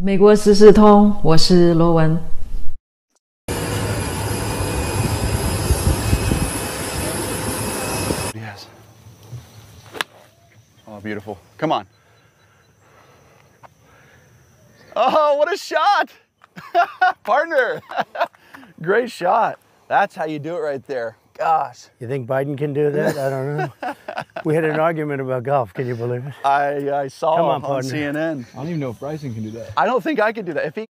美国时事通，我是罗文。Yes. Oh, beautiful. Come on. Oh, what a shot! Partner! Great shot. That's how you do it right there. Gosh. You think Biden can do that? I don't know. We had an argument about golf. Can you believe it? I saw Come on, on partner. CNN. I don't even know if Bryson can do that. I don't think I could do that. If he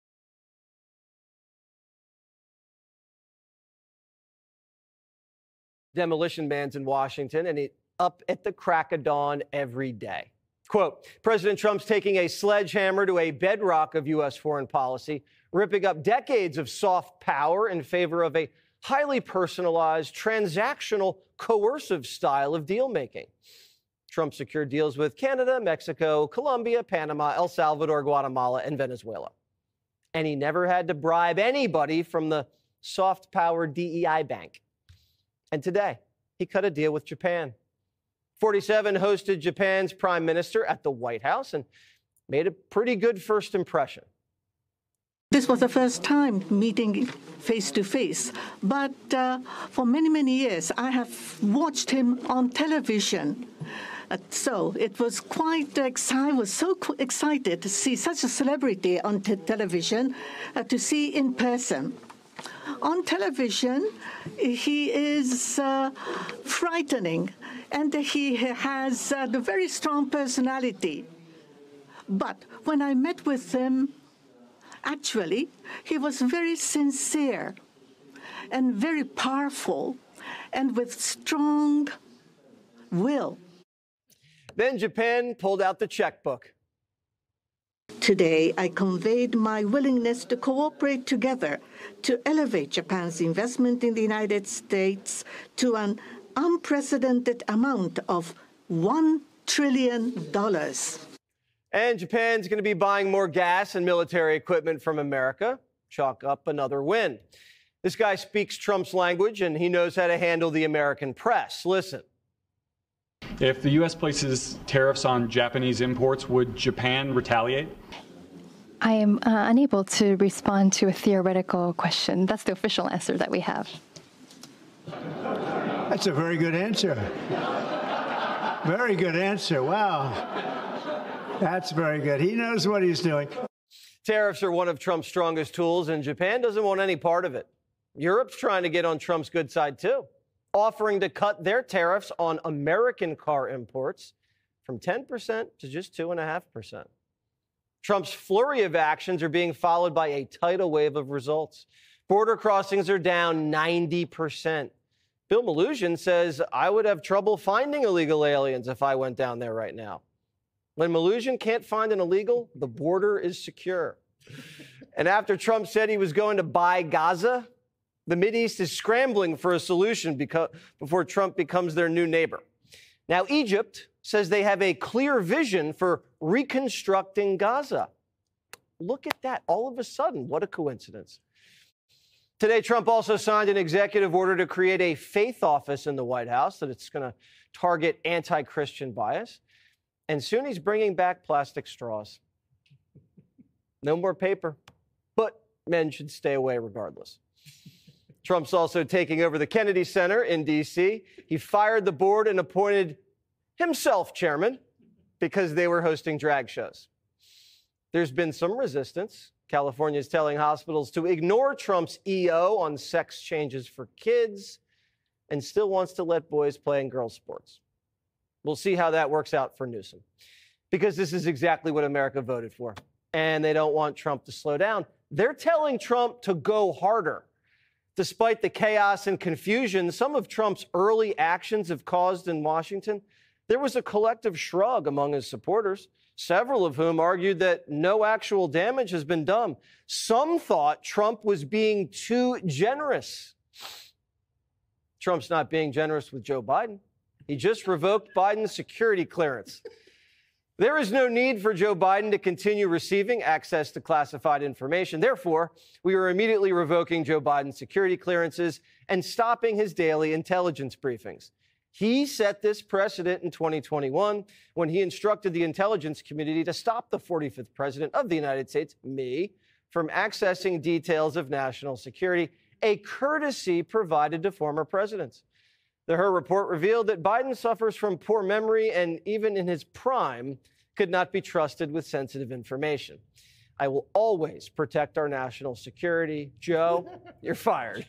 demolition bans in Washington, and it up at the crack of dawn every day. Quote, President Trump's taking a sledgehammer to a bedrock of U.S. foreign policy, ripping up decades of soft power in favor of a highly personalized, transactional, coercive style of deal-making. Trump secured deals with Canada, Mexico, Colombia, Panama, El Salvador, Guatemala, and Venezuela. And he never had to bribe anybody from the soft power DEI bank. And today, he cut a deal with Japan. 47 hosted Japan's prime minister at the White House and made a pretty good first impression. This was the first time meeting face to face, but for many, many years, I have watched him on television. So it was quite I was so excited to see such a celebrity on television, to see in person. On television, he is frightening, and he has a very strong personality. But when I met with him, actually, he was very sincere and very powerful and with strong will. Then Japan pulled out the checkbook. Today, I conveyed my willingness to cooperate together to elevate Japan's investment in the United States to an unprecedented amount of $1 trillion. And Japan's going to be buying more gas and military equipment from America. Chalk up another win. This guy speaks Trump's language, and he knows how to handle the American press. Listen. If the U.S. places tariffs on Japanese imports, would Japan retaliate? I am unable to respond to a theoretical question. That's the official answer that we have. That's a very good answer. Very good answer. Wow. That's very good. He knows what he's doing. Tariffs are one of Trump's strongest tools, and Japan doesn't want any part of it. Europe's trying to get on Trump's good side, too, offering to cut their tariffs on American car imports from 10% to just 2.5%. Trump's flurry of actions are being followed by a tidal wave of results. Border crossings are down 90%. Bill Melugin says, I would have trouble finding illegal aliens if I went down there right now. When Melugin can't find an illegal, the border is secure. And after Trump said he was going to buy Gaza, the Mideast is scrambling for a solution before Trump becomes their new neighbor. Now, Egypt says they have a clear vision for reconstructing Gaza. Look at that. All of a sudden, what a coincidence. Today, Trump also signed an executive order to create a faith office in the White House that it's going to target anti-Christian bias. And soon he's bringing back plastic straws. No more paper, but men should stay away regardless. Trump's also taking over the Kennedy Center in D.C. He fired the board and appointed himself chairman because they were hosting drag shows. There's been some resistance. California is telling hospitals to ignore Trump's EO on sex changes for kids and still wants to let boys play in girls' sports. We'll see how that works out for Newsom, because this is exactly what America voted for, and they don't want Trump to slow down. They're telling Trump to go harder. Despite the chaos and confusion some of Trump's early actions have caused in Washington, there was a collective shrug among his supporters, several of whom argued that no actual damage has been done. Some thought Trump was being too generous. Trump's not being generous with Joe Biden. He just revoked Biden's security clearance. There is no need for Joe Biden to continue receiving access to classified information. Therefore, we are immediately revoking Joe Biden's security clearances and stopping his daily intelligence briefings. He set this precedent in 2021 when he instructed the intelligence community to stop the 45th president of the United States, me, from accessing details of national security, a courtesy provided to former presidents. The Her report revealed that Biden suffers from poor memory and even in his prime could not be trusted with sensitive information. I will always protect our national security. Joe, you're fired.